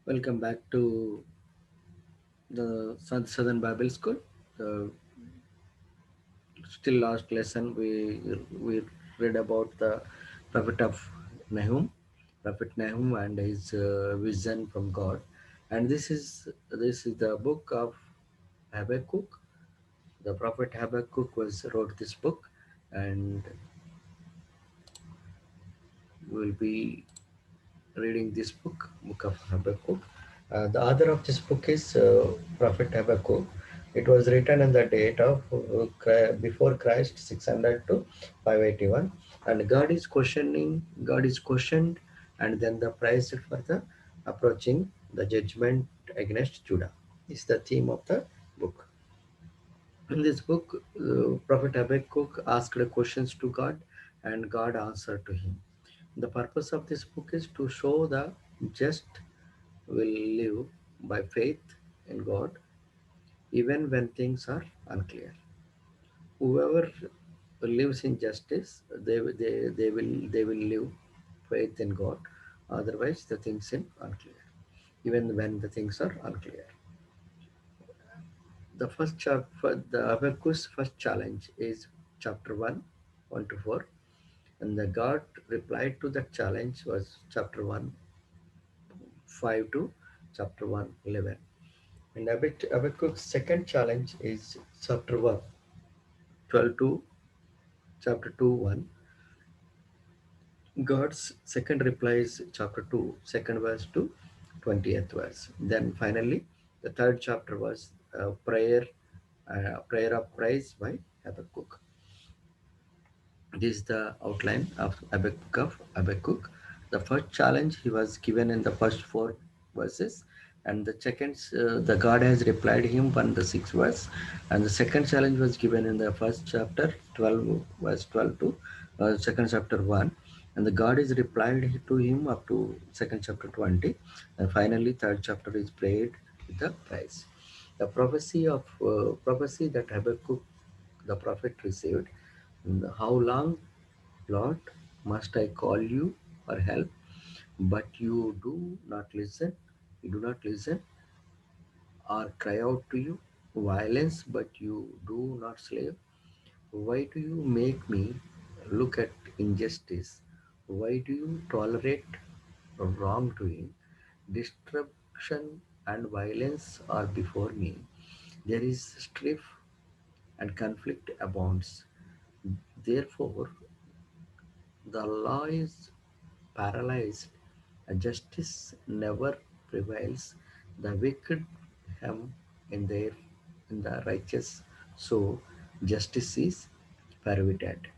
Welcome back to the Southern Bible School. The still last lesson we read about the prophet of Prophet Nahum, and his vision from God. And this is the book of Habakkuk. The prophet Habakkuk was wrote this book, and we will be reading this book of Habakkuk. The author of this book is Prophet Habakkuk. It was written in the date of before Christ 600 to 581, and God is questioned, and then the price for the approaching the judgment against Judah is the theme of the book. In this book, Prophet Habakkuk asked questions to God, and God answered to him. The purpose of this book is to show the just will live by faith in God even when things are unclear. Whoever lives in justice, they will live faith in God. Otherwise, the things are unclear. Even when the things are unclear. The first chapter, the Habakkuk's first challenge is chapter 1 to 4, and the God replied to that challenge was chapter 1, 5 to chapter 1, 11. And Habakkuk's second challenge is chapter 1, 12 to chapter 2, 1. God's second reply is chapter 2, second verse to 20th verse. Then finally, the third chapter was prayer of praise by Habakkuk. This is the outline of Habakkuk. The first challenge he was given in the first four verses, and the second, the God has replied him on the sixth verse, and the second challenge was given in the first chapter, 12 verse 12 to second chapter 1, and the God is replied to him up to second chapter 20, and finally third chapter is prayed with the praise. The prophecy that Habakkuk the prophet received. How long, Lord, must I call you for help? But you do not listen. You do not listen or cry out to you. Violence, but you do not slave. Why do you make me look at injustice? Why do you tolerate wrongdoing? Destruction and violence are before me. There is strife and conflict abounds. Therefore, the law is paralyzed, justice never prevails. The wicked hem in the righteous, so justice is perverted.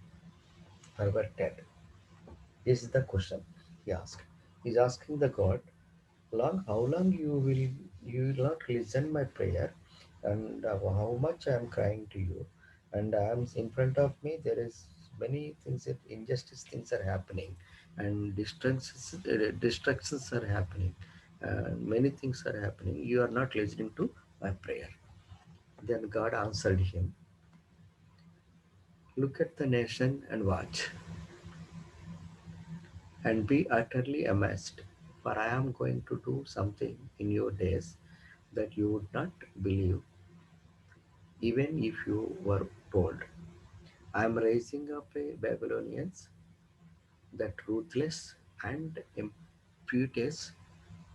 Perverted is the question he asked. He's asking the God, how long you will not listen my prayer, and how much I am crying to you, and I am in front of me. There is many things that injustice things are happening, and destructions are happening. Many things are happening. You are not listening to my prayer. Then God answered him, look at the nation and watch, and be utterly amazed, for I am going to do something in your days that you would not believe, even if you were told. I am raising up a Babylonians that ruthless and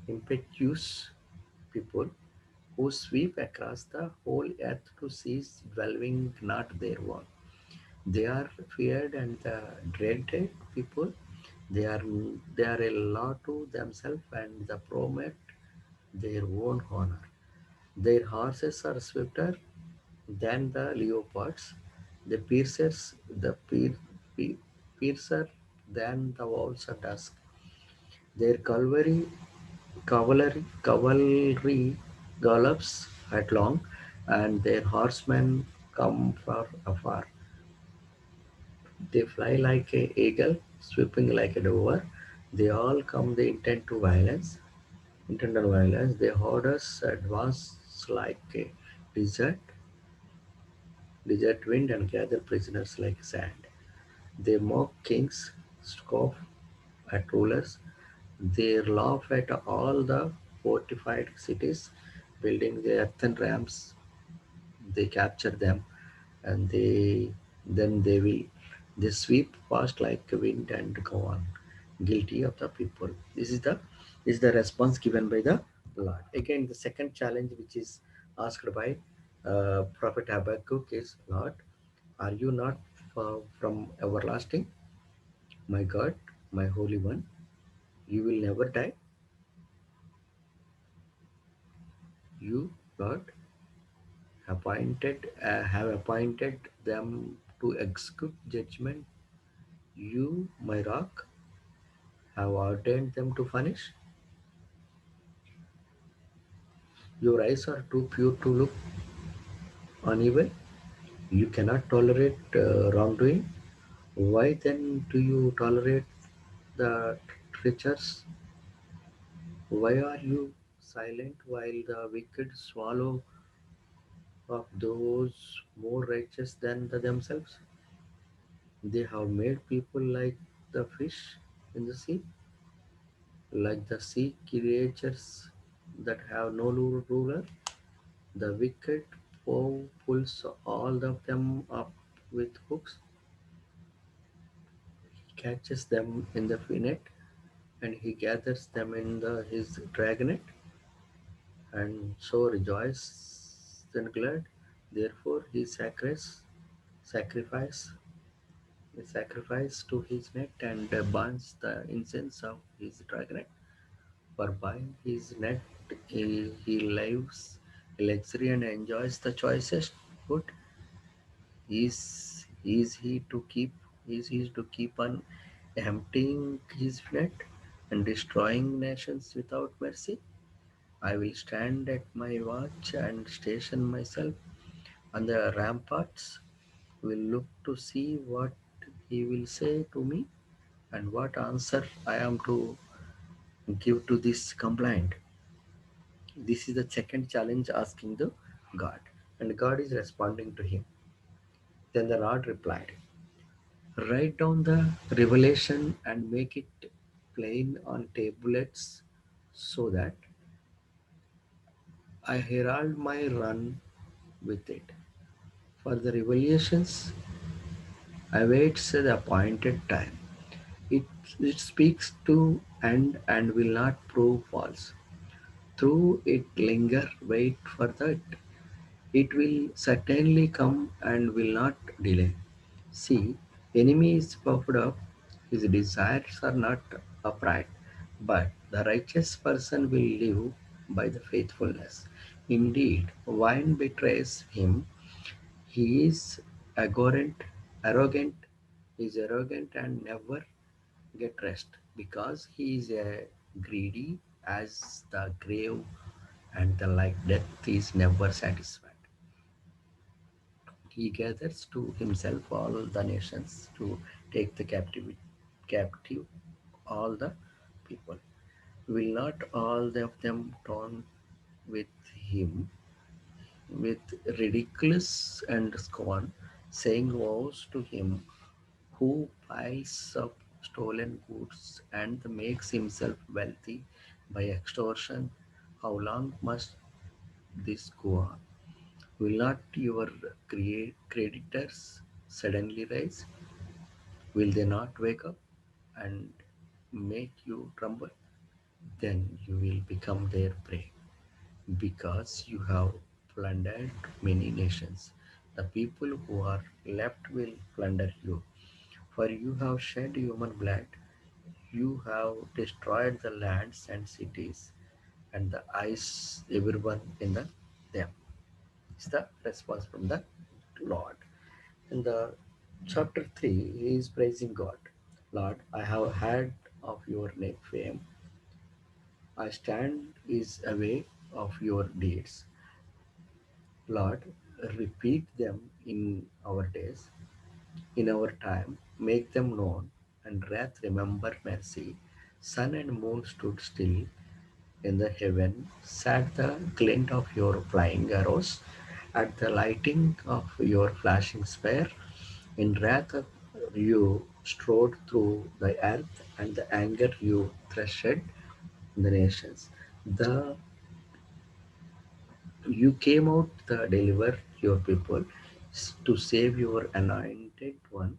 impetuous people who sweep across the whole earth to seize dwelling not their own. They are feared and dreaded people. They are they are a law to themselves and the promote their own honor. Their horses are swifter than the leopards, the pe- piercer than the wolves at dusk. Their cavalry gallops headlong, and their horsemen come from afar. They fly like a eagle, sweeping like a dover. They all come the intent on violence. Their orders advance like a desert, desert wind and gather prisoners like sand. They mock kings, scoff at rulers, they laugh at all the fortified cities, building the earthen ramps. They capture them, and they sweep past like a wind and go on, guilty of the people. This is the response given by the Lord. Again, the second challenge which is asked by Prophet Habakkuk is, Lord, are you not from everlasting, my God, my Holy One? You will never die. You, Lord, have appointed them to execute judgment. You, my rock, have ordained them to punish. Your eyes are too pure to look on evil. You cannot tolerate wrongdoing. Why then do you tolerate the treacherous? Why are you silent while the wicked swallow up those more righteous than themselves? They have made people like the fish in the sea, like the sea creatures that have no ruler. The wicked foe pulls all of them up with hooks. He catches them in the net, and he gathers them in his dragnet, and so rejoice and glad. Therefore sacrifice sacrifice to his net, and burns the incense of his dragnet. For by his net he lives luxury and enjoys the choicest food. Is he to keep is he to keep on emptying his net and destroying nations without mercy? I will stand at my watch and station myself on the ramparts. Will look to see what he will say to me and what answer I am to give to this complaint. This is the second challenge asking the God, and God is responding to him. Then the Lord replied, write down the revelation and make it plain on tablets so that I herald my run with it. For the revelations awaits the appointed time. It, it speaks to and will not prove false. Through it linger, wait for that. It will certainly come and will not delay. See, enemy is puffed up, his desires are not upright, but the righteous person will live by the faithfulness. Indeed, wine betrays him. He is arrogant, arrogant, is arrogant and never get rest, because he is greedy as the grave, and the like death is never satisfied. He gathers to himself all the nations to take the captive all the people. Will not all of them turn with him with ridiculous and scorn, saying woes to him who piles up stolen goods and makes himself wealthy by extortion? How long must this go on? Will not your creditors suddenly rise? Will they not wake up and make you tremble? Then you will become their prey, because you have plundered many nations. The people who are left will plunder you, for you have shed human blood. You have destroyed the lands and cities, and the eyes everyone in them. Is the response from the Lord. In the chapter 3, he is praising God. Lord, I have heard of your name fame. I stand is away of your deeds. Lord, repeat them in our days, in our time, make them known, and wrath remember mercy. Sun and moon stood still in the heaven, sat the glint of your flying arrows, at the lighting of your flashing spear. In wrath you strode through the earth, and the anger you threshed the nations. The you came out to deliver your people, to save your anointed one.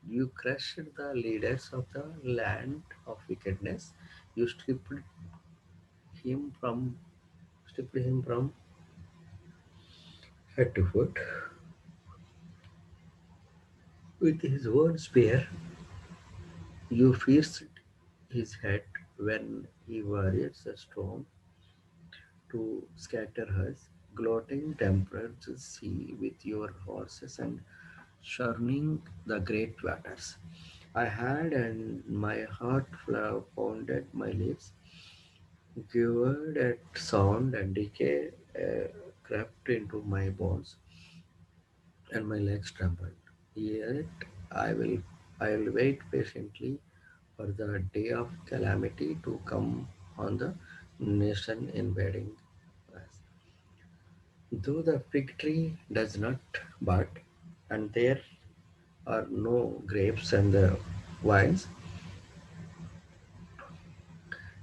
You crushed the leaders of the land of wickedness. You him from stripped him from head to foot. With his own spear, you pierced his head when he warriors a storm to scatter us, gloating tempered the sea with your horses and churning the great waters. I had and my heart pounded my lips, quivered at sound and decay crept into my bones, and my legs trembled. Yet I will, I will wait patiently for the day of calamity to come on the nation invading us. Though the fig tree does not bud, and there are no grapes and the vines,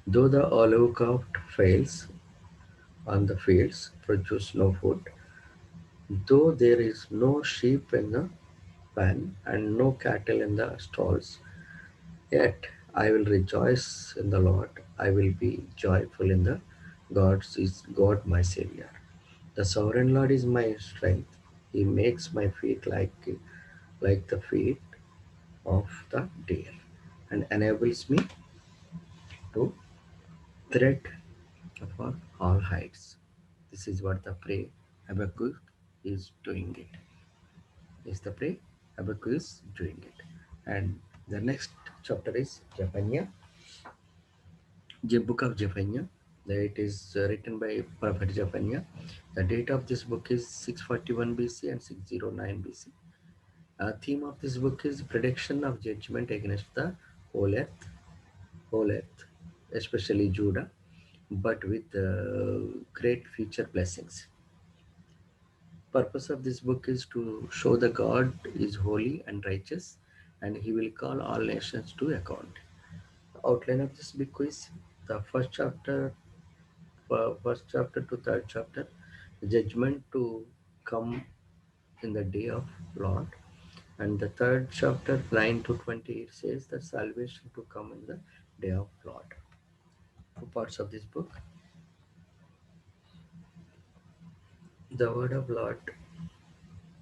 though the olive crop fails on the fields, produce no food, though there is no sheep in the pen and no cattle in the stalls, yet I will rejoice in the Lord. I will be joyful in the God is God my Savior. The sovereign Lord is my strength. He makes my feet like the feet of the deer and enables me to tread upon all heights. This is what the pray Habakkuk is doing it. Is the pray Habakkuk is doing it. And the next chapter is Zephaniah, the book of Zephaniah. It is written by Prophet Zephaniah. The date of this book is 641 BC and 609 BC. Theme of this book is prediction of judgment against the whole earth, whole earth, especially Judah, but with great future blessings. Purpose of this book is to show the God is holy and righteous, and He will call all nations to account. The outline of this book is the first chapter to third chapter, judgment to come in the day of Lord, and the third chapter 9 to 20 it says that salvation to come in the day of Lord. Two parts of this book. The word of Lord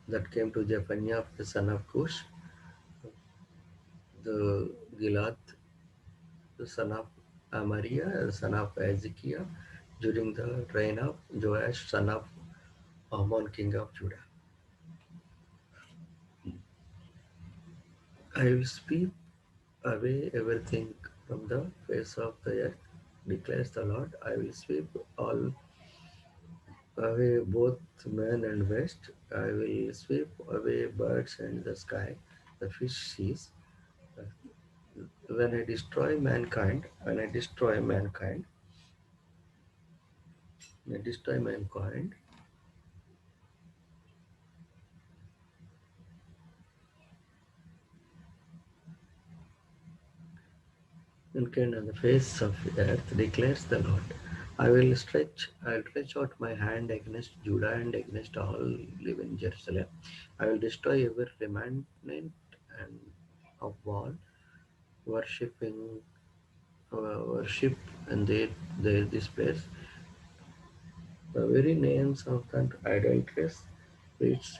that came to Zephaniah the son of Cush, the Gilad, the son of Amariah, the son of Ezekiah, during the reign of Joash, son of Ammon, king of Judah. I will sweep away everything from the face of the earth, declares the Lord. I will sweep all away, both man and beast. I will sweep away birds and the sky, the fish seas. When I destroy mankind, when I destroy mankind, mankind on the face of the earth, declares the Lord. I'll stretch out my hand against Judah and against all live in Jerusalem. I will destroy every remnant and of wall, worshipping worship and this place. The very names of that idolatrous priests,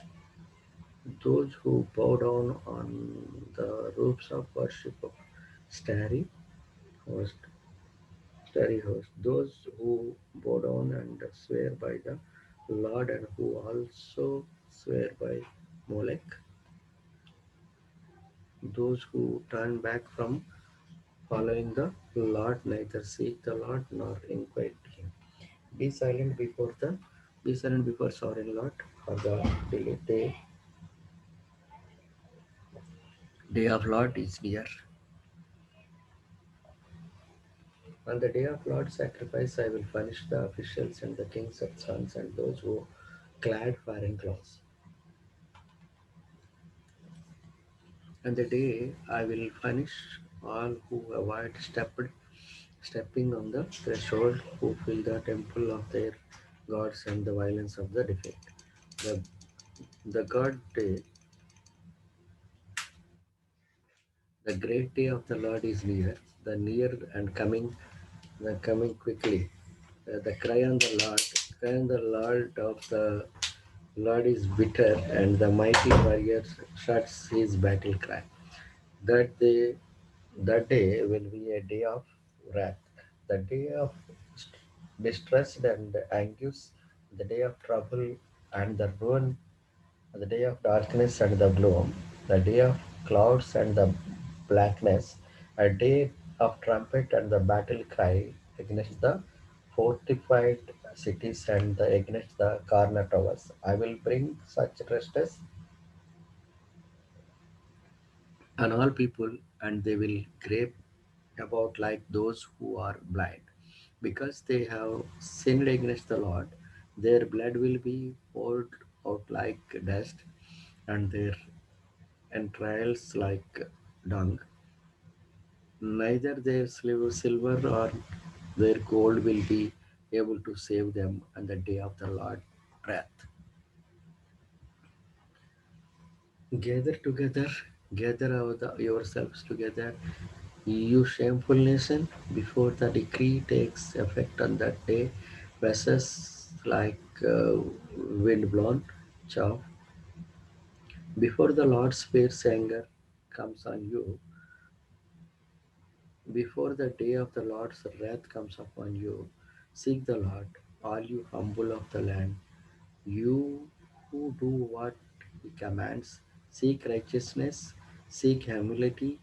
those who bow down on the roofs of worship of starry host, starry host, those who bow down and swear by the Lord and who also swear by Molech, those who turn back from following the Lord, neither seek the Lord nor inquire him. Be silent before the Be silent before sovereign Lord, for the day of Lord is near. On the day of Lord's sacrifice, I will punish the officials and the kings of sons and those who clad foreign clothes. On the day I will punish all who avoid stepping on the threshold, who fill the temple of their gods and the violence of the defeat. The, the God day, the great day of the Lord is near, the near and coming, the coming quickly. The cry on the Lord, cry on the Lord of the Lord is bitter, and the mighty warrior shuts his battle cry. That day, that day will be a day of wrath, the day of distress and anguish, the day of trouble and the ruin, the day of darkness and the gloom, the day of clouds and the blackness, a day of trumpet and the battle cry against the fortified cities and against the corner towers. I will bring such distress on all people, and they will grape about like those who are blind. Because they have sinned against the Lord, their blood will be poured out like dust, and their entrails like dung. Neither their silver or their gold will be able to save them on the day of the Lord wrath. Gather together, gather yourselves together, you shameful nation, before the decree takes effect on that day, vessels like wind blown chaff, before the Lord's fierce anger comes on you, before the day of the Lord's wrath comes upon you, seek the Lord, all you humble of the land, you who do what he commands, seek righteousness, seek humility,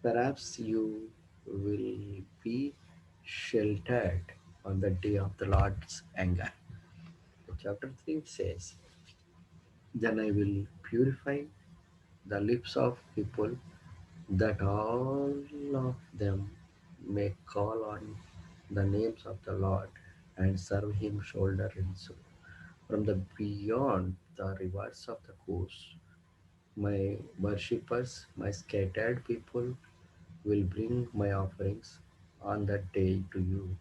perhaps you will be sheltered on the day of the Lord's anger. Chapter 3 says, then I will purify the lips of people, that all of them may call on the names of the Lord and serve him shoulder and shoulder. From the beyond the rivers of the coast, my worshippers, my scattered people, will bring my offerings on that day to you.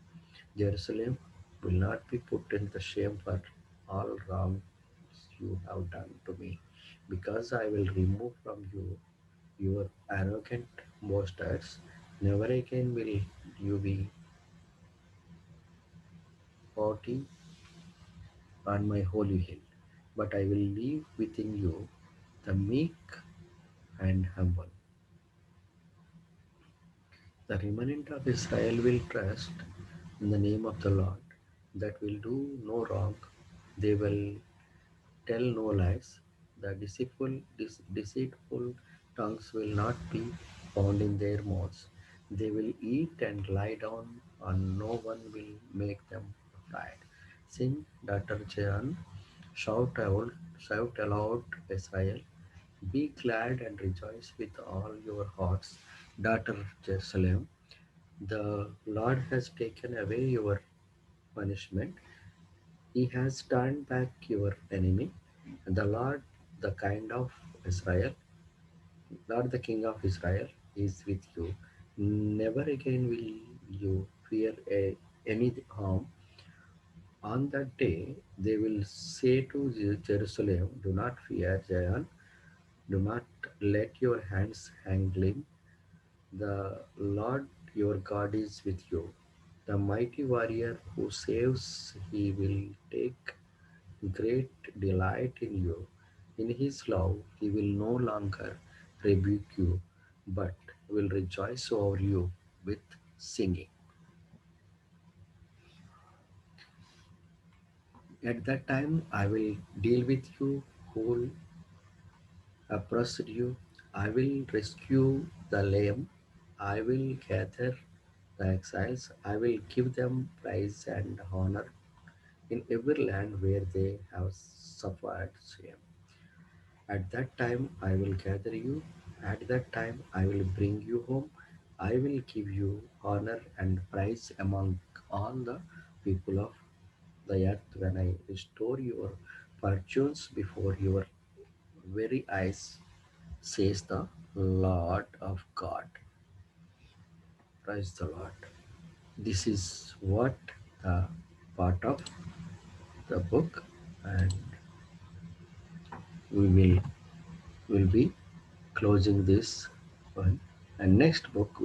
Jerusalem will not be put in the shame for all wrongs you have done to me, because I will remove from you your arrogant boasters. Never again will you be haughty on my holy hill, but I will leave within you the meek and humble. The remnant of Israel will trust in the name of the Lord, that will do no wrong. They will tell no lies. The deceitful tongues will not be found in their mouths. They will eat and lie down, and no one will make them afraid. Sing, daughter Zion, shout out, shout aloud, Israel. Be glad and rejoice with all your hearts, daughter Jerusalem. The Lord has taken away your punishment. He has turned back your enemy. The Lord, the kind of Israel, Lord, the King of Israel, is with you. Never again will you fear any harm. On that day, they will say to Jerusalem, do not fear, Zion. Do not let your hands hang limp. The Lord your God is with you. The mighty warrior who saves, he will take great delight in you. In his love, he will no longer rebuke you, but will rejoice over you with singing. At that time, I will deal with you who oppressed you. I will rescue the lame. I will gather the exiles. I will give them praise and honor in every land where they have suffered shame. At that time I will gather you, at that time I will bring you home. I will give you honor and praise among all the people of the earth when I restore your fortunes before your very eyes, says the Lord of God. Praise the Lord. this is what the part of the book, and we will be closing this one, and next book